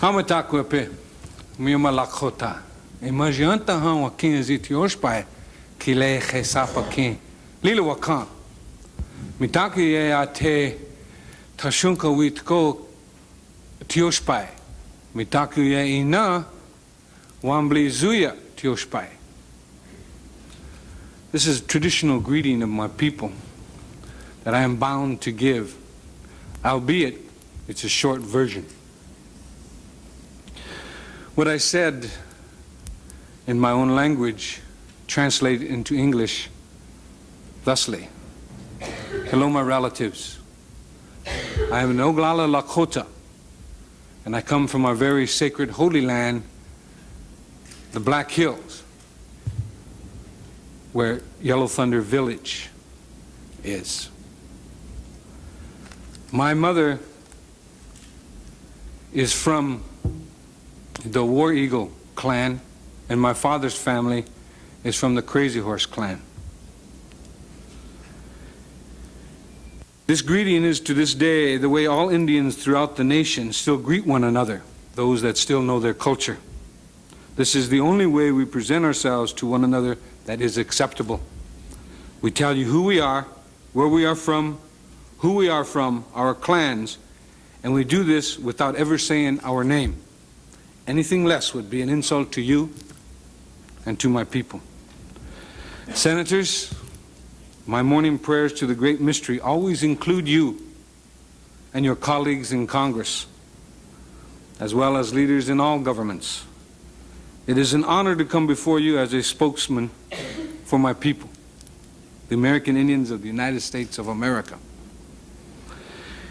Hamatakwepe, Oglala Lakota. Imaganta hão aqui existe hoje pai que lê resapa aqui. Lilo wakan. Mitaki é até tashunka witko tiospai. Mitaki é ina Wanbli zuya tiospai. This is a traditional greeting of my people that I am bound to give, albeit it's a short version. What I said in my own language translate into English thusly. Hello, my relatives. I am an Oglala Lakota, and I come from our very sacred holy land, the Black Hills, where Yellow Thunder Village is. My mother is from the War Eagle clan, and my father's family is from the Crazy Horse clan. This greeting is to this day the way all Indians throughout the nation still greet one another, those that still know their culture. This is the only way we present ourselves to one another that is acceptable. We tell you who we are, where we are from, who we are from, our clans, and we do this without ever saying our name. Anything less would be an insult to you and to my people. Senators, my morning prayers to the great mystery always include you and your colleagues in Congress, as well as leaders in all governments. It is an honor to come before you as a spokesman for my people, the American Indians of the United States of America.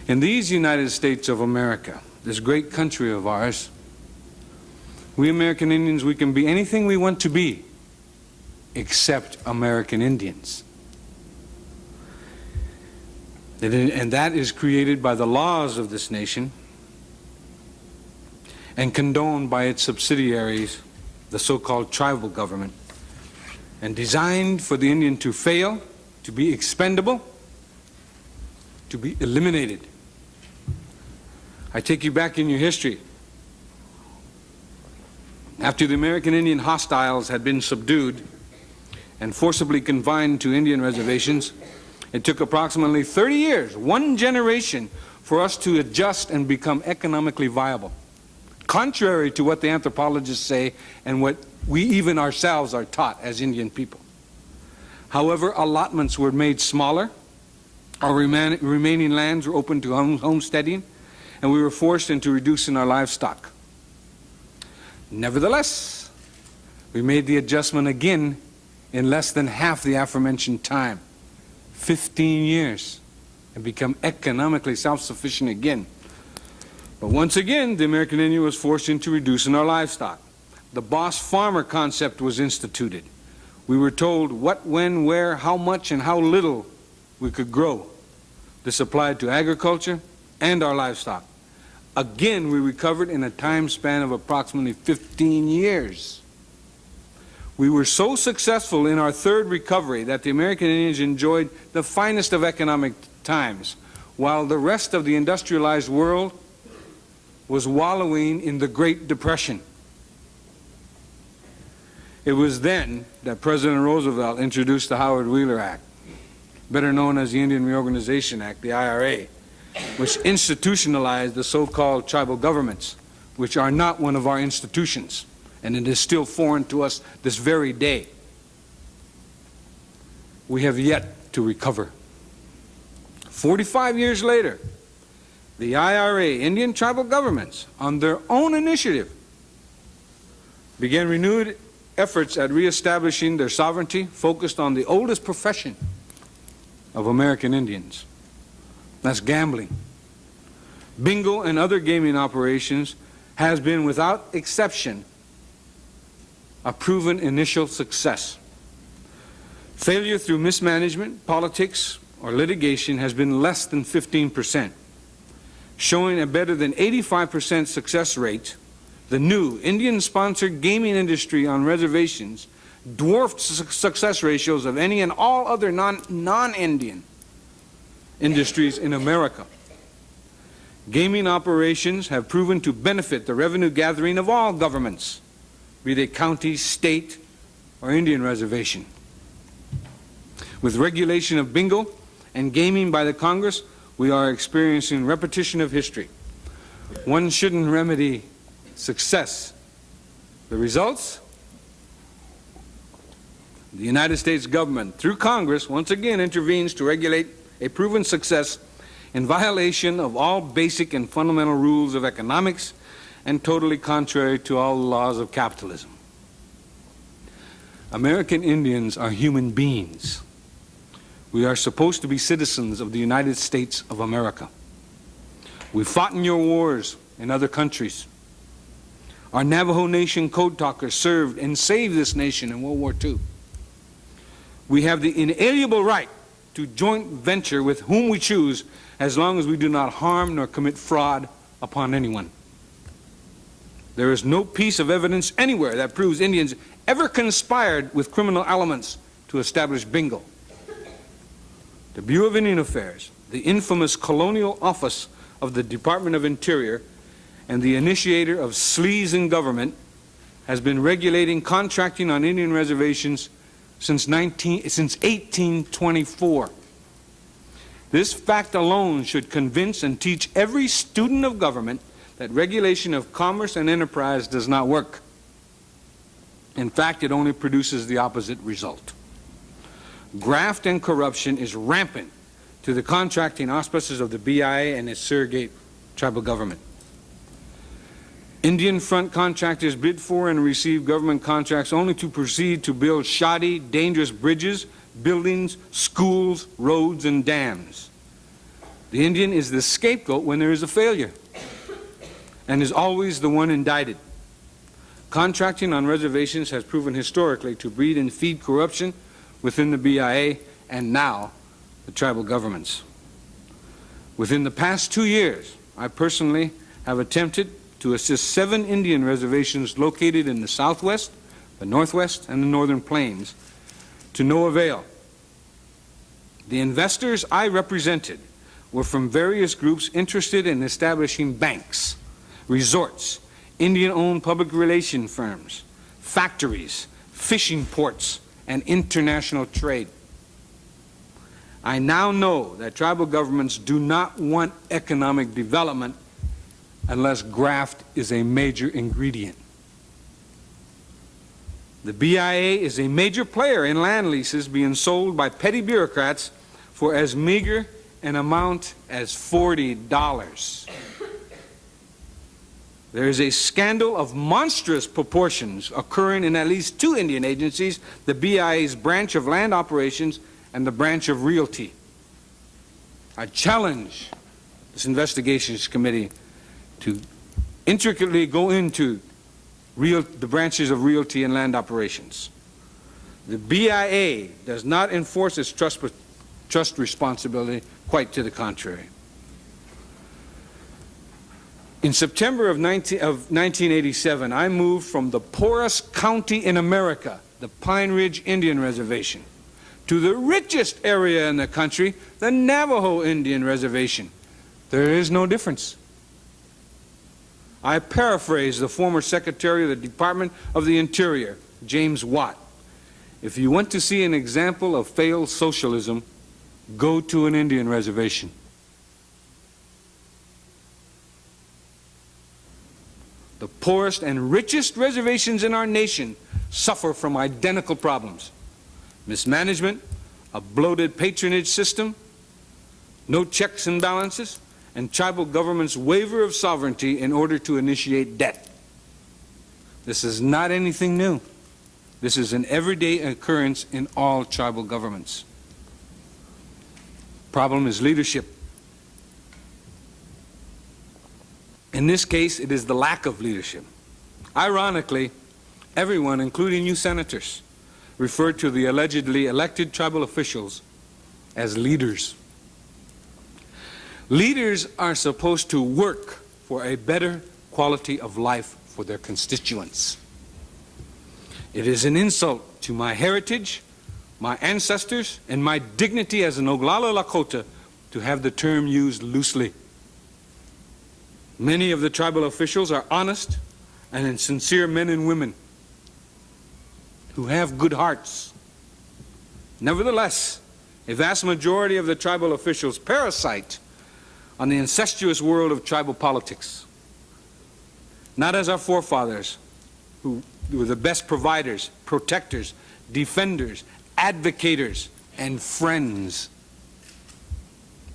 In these United States of America, this great country of ours, we American Indians, we can be anything we want to be, except American Indians. And that is created by the laws of this nation and condoned by its subsidiaries, the so-called tribal government, and designed for the Indian to fail, to be expendable, to be eliminated. I take you back in your history. After the American Indian hostiles had been subdued and forcibly confined to Indian reservations, it took approximately 30 years, one generation, for us to adjust and become economically viable, contrary to what the anthropologists say and what we even ourselves are taught as Indian people. However, allotments were made smaller, our remaining lands were open to homesteading, and we were forced into reducing our livestock. Nevertheless, we made the adjustment again in less than half the aforementioned time, 15 years, and become economically self-sufficient again. But once again, the American Indian was forced into reducing our livestock. The boss farmer concept was instituted. We were told what, when, where, how much, and how little we could grow. This applied to agriculture and our livestock. Again, we recovered in a time span of approximately 15 years. We were so successful in our third recovery that the American Indians enjoyed the finest of economic times, while the rest of the industrialized world was wallowing in the Great Depression. It was then that President Roosevelt introduced the Howard Wheeler Act, better known as the Indian Reorganization Act, the IRA, which institutionalized the so-called tribal governments, which are not one of our institutions, and it is still foreign to us this very day. We have yet to recover. 45 years later, the IRA, Indian tribal governments, on their own initiative, began renewed efforts at reestablishing their sovereignty focused on the oldest profession of American Indians. That's gambling. Bingo and other gaming operations has been, without exception, a proven initial success. Failure through mismanagement, politics, or litigation has been less than 15%, showing a better than 85% success rate. The new Indian-sponsored gaming industry on reservations dwarfed success ratios of any and all other non-Indian industries in America. Gaming operations have proven to benefit the revenue gathering of all governments, be they county, state, or Indian reservation. With regulation of bingo and gaming by the Congress, we are experiencing repetition of history. One shouldn't remedy success. The results? The United States government, through Congress, once again intervenes to regulate a proven success in violation of all basic and fundamental rules of economics and totally contrary to all the laws of capitalism. American Indians are human beings. We are supposed to be citizens of the United States of America. We fought in your wars in other countries. Our Navajo Nation code talkers served and saved this nation in World War II. We have the inalienable right to joint venture with whom we choose, as long as we do not harm nor commit fraud upon anyone. There is no piece of evidence anywhere that proves Indians ever conspired with criminal elements to establish bingo. The Bureau of Indian Affairs, the infamous colonial office of the Department of Interior, and the initiator of sleaze in government, has been regulating contracting on Indian reservations since 1824. This fact alone should convince and teach every student of government that regulation of commerce and enterprise does not work. In fact, it only produces the opposite result. Graft and corruption is rampant to the contracting auspices of the BIA and its surrogate tribal government. Indian front contractors bid for and receive government contracts only to proceed to build shoddy, dangerous bridges, buildings, schools, roads, and dams. The Indian is the scapegoat when there is a failure, and is always the one indicted. Contracting on reservations has proven historically to breed and feed corruption within the BIA and now the tribal governments. Within the past 2 years, I personally have attempted to assist 7 Indian reservations located in the Southwest, the Northwest, and the Northern Plains, to no avail. The investors I represented were from various groups interested in establishing banks, resorts, Indian-owned public relation firms, factories, fishing ports, and international trade. I now know that tribal governments do not want economic development unless graft is a major ingredient. The BIA is a major player in land leases being sold by petty bureaucrats for as meager an amount as $40. There is a scandal of monstrous proportions occurring in at least 2 Indian agencies, the BIA's branch of land operations and the branch of realty. I challenge this investigations committee to intricately go into the branches of realty and land operations. The BIA does not enforce its trust responsibility, quite to the contrary. In September of 1987, I moved from the poorest county in America, the Pine Ridge Indian Reservation, to the richest area in the country, the Navajo Indian Reservation. There is no difference. I paraphrase the former Secretary of the Department of the Interior, James Watt. If you want to see an example of failed socialism, go to an Indian reservation. The poorest and richest reservations in our nation suffer from identical problems: mismanagement, a bloated patronage system, no checks and balances, and tribal government's waiver of sovereignty in order to initiate debt. This is not anything new. This is an everyday occurrence in all tribal governments. Problem is leadership. In this case, it is the lack of leadership. Ironically, everyone, including you senators, referred to the allegedly elected tribal officials as leaders. Leaders are supposed to work for a better quality of life for their constituents. It is an insult to my heritage, my ancestors, and my dignity as an Oglala Lakota to have the term used loosely. Many of the tribal officials are honest and sincere men and women who have good hearts. Nevertheless, a vast majority of the tribal officials parasite on the incestuous world of tribal politics. Not as our forefathers, who were the best providers, protectors, defenders, advocators, and friends.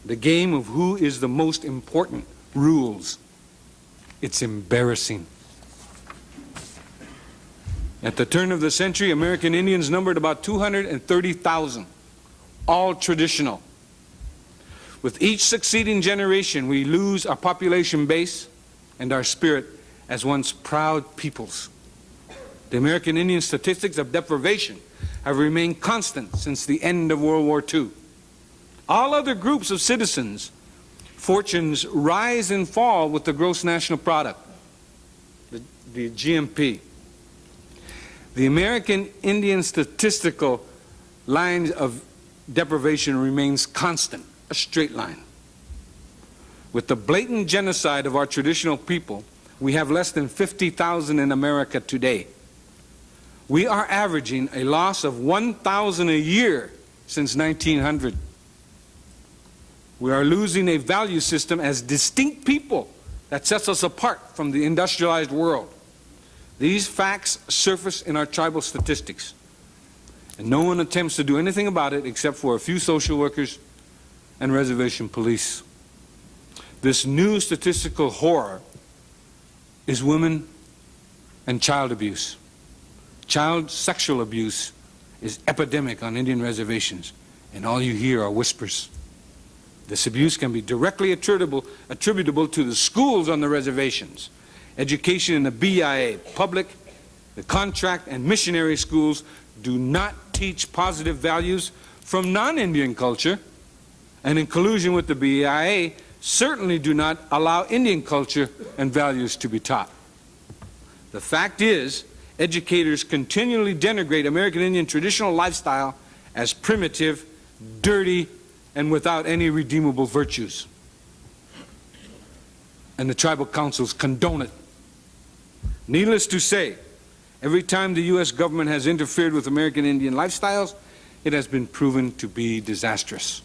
The game of who is the most important rules. It's embarrassing. At the turn of the century, American Indians numbered about 230,000, all traditional. With each succeeding generation, we lose our population base and our spirit as once proud peoples. The American Indian statistics of deprivation have remained constant since the end of World War II. All other groups of citizens' fortunes rise and fall with the gross national product, the GNP. The American Indian statistical line of deprivation remains constant, a straight line. With the blatant genocide of our traditional people, we have less than 50,000 in America today. We are averaging a loss of 1,000 a year since 1900. We are losing a value system as distinct people that sets us apart from the industrialized world. These facts surface in our tribal statistics, and no one attempts to do anything about it except for a few social workers and reservation police. This new statistical horror is women and child abuse. Child sexual abuse is epidemic on Indian reservations, and all you hear are whispers. This abuse can be directly attributable to the schools on the reservations. Education in the BIA, public, the contract, and missionary schools do not teach positive values from non-Indian culture, and in collusion with the BIA, certainly do not allow Indian culture and values to be taught. The fact is, educators continually denigrate American Indian traditional lifestyle as primitive, dirty, and without any redeemable virtues. And the tribal councils condone it. Needless to say, every time the U.S. government has interfered with American Indian lifestyles, it has been proven to be disastrous.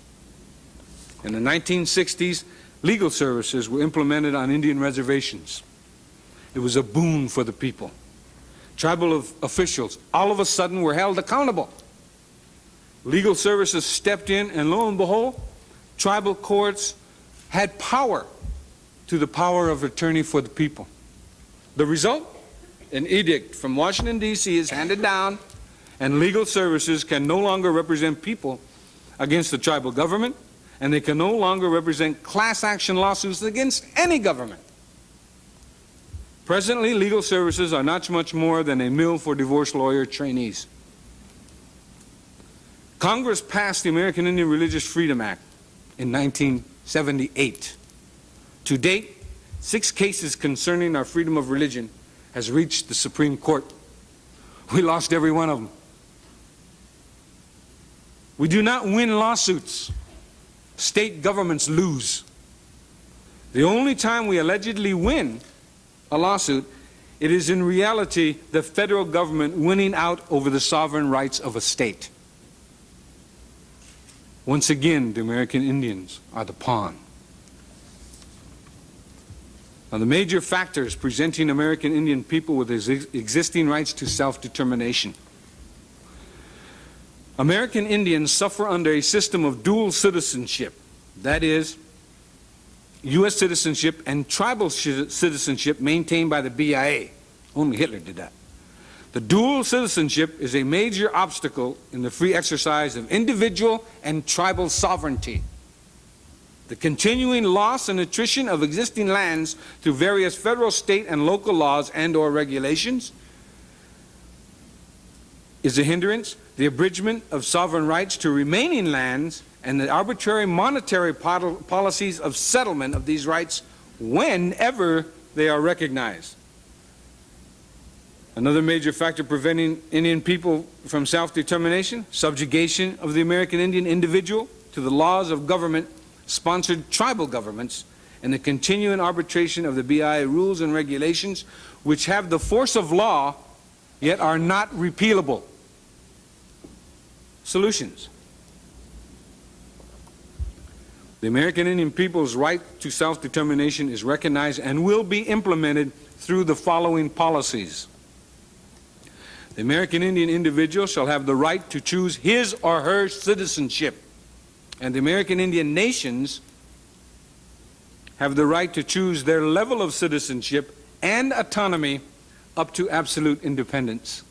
In the 1960s, legal services were implemented on Indian reservations. It was a boon for the people. Tribal officials all of a sudden were held accountable. Legal services stepped in, and lo and behold, tribal courts had power to the power of attorney for the people. The result? An edict from Washington, D.C. is handed down, and legal services can no longer represent people against the tribal government, and they can no longer represent class action lawsuits against any government. Presently, legal services are not much more than a mill for divorce lawyer trainees. Congress passed the American Indian Religious Freedom Act in 1978. To date, 6 cases concerning our freedom of religion has reached the Supreme Court. We lost every one of them. We do not win lawsuits. State governments lose. The only time we allegedly win a lawsuit, it is in reality the federal government winning out over the sovereign rights of a state. Once again, the American Indians are the pawn. Now, the major factors presenting American Indian people with existing rights to self-determination. American Indians suffer under a system of dual citizenship, that is, U.S. citizenship and tribal citizenship maintained by the BIA. Only Hitler did that. The dual citizenship is a major obstacle in the free exercise of individual and tribal sovereignty. The continuing loss and attrition of existing lands through various federal, state, and local laws and/or regulations is a hindrance. The abridgment of sovereign rights to remaining lands and the arbitrary monetary policies of settlement of these rights whenever they are recognized. Another major factor preventing Indian people from self-determination, subjugation of the American Indian individual to the laws of government-sponsored tribal governments and the continuing arbitration of the BIA rules and regulations which have the force of law yet are not repealable. Solutions. The American Indian people's right to self-determination is recognized and will be implemented through the following policies. The American Indian individual shall have the right to choose his or her citizenship, and the American Indian nations have the right to choose their level of citizenship and autonomy up to absolute independence.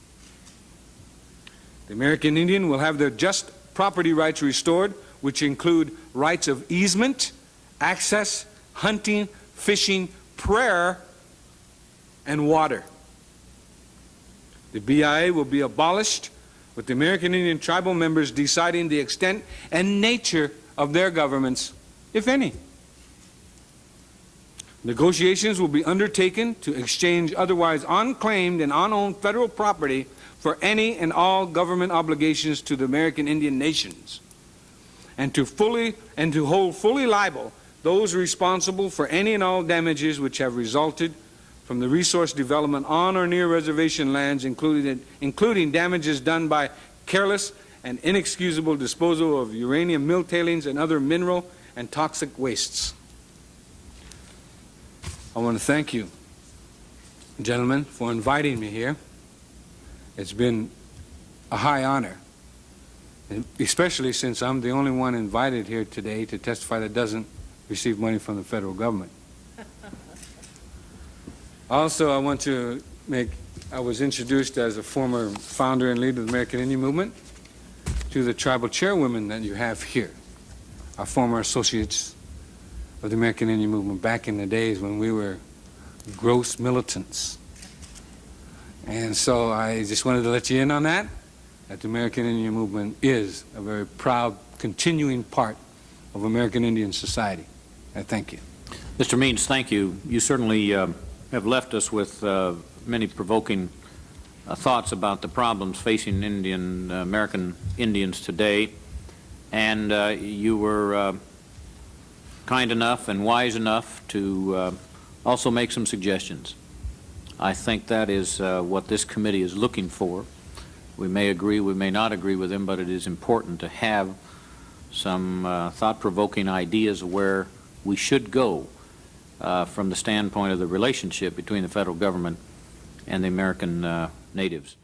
The American Indian will have their just property rights restored, which include rights of easement, access, hunting, fishing, prayer, and water. The BIA will be abolished, with the American Indian tribal members deciding the extent and nature of their governments, if any. Negotiations will be undertaken to exchange otherwise unclaimed and unowned federal property for any and all government obligations to the American Indian nations, and to hold fully liable those responsible for any and all damages which have resulted from the resource development on or near reservation lands, including damages done by careless and inexcusable disposal of uranium mill tailings and other mineral and toxic wastes. I want to thank you, gentlemen, for inviting me here. It's been a high honor, especially since I'm the only one invited here today to testify that doesn't receive money from the federal government. Also, I want to I was introduced as a former founder and leader of the American Indian Movement to the tribal chairwomen that you have here, our former associates of the American Indian Movement back in the days when we were gross militants. And so I just wanted to let you in on that the American Indian Movement is a very proud continuing part of American Indian society. I thank you. Mr. Means, thank you. You certainly have left us with many provoking thoughts about the problems facing American Indians today, and you were kind enough and wise enough to also make some suggestions. I think that is what this committee is looking for. We may agree, we may not agree with them, but it is important to have some thought-provoking ideas of where we should go from the standpoint of the relationship between the federal government and the American natives.